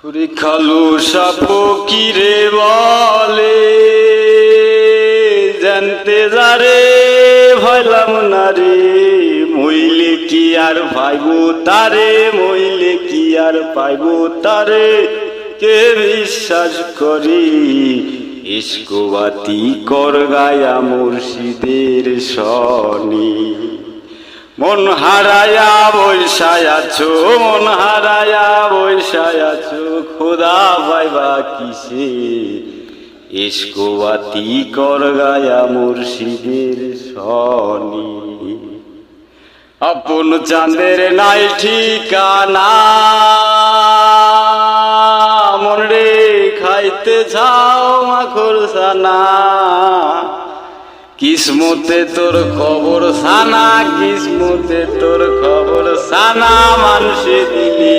খালু সাপকিরে বলে জানতে যারে ভাইলাম না রে, মইলে কি আর পাইব তারে, মইলে কি আর পাইব তারে, কে বিশ্বাস করি ইস্কবাতি কর গায়া মুর্শিদের শনি। মন হারায়া বৈশায় আছো, মন হারায়া বৈশায় আছো, খোদা পাইবা কিসে, ইস্কবাতি কর গায়া মুর্শিদের শনি। আপন চাঁদের নাই ঠিকানা, মন রে খাইতে যাও মাখর সানা, কিসমতে তোর খবর সানা, কিসমতে তোর খবর সানা, মানুষে দিলি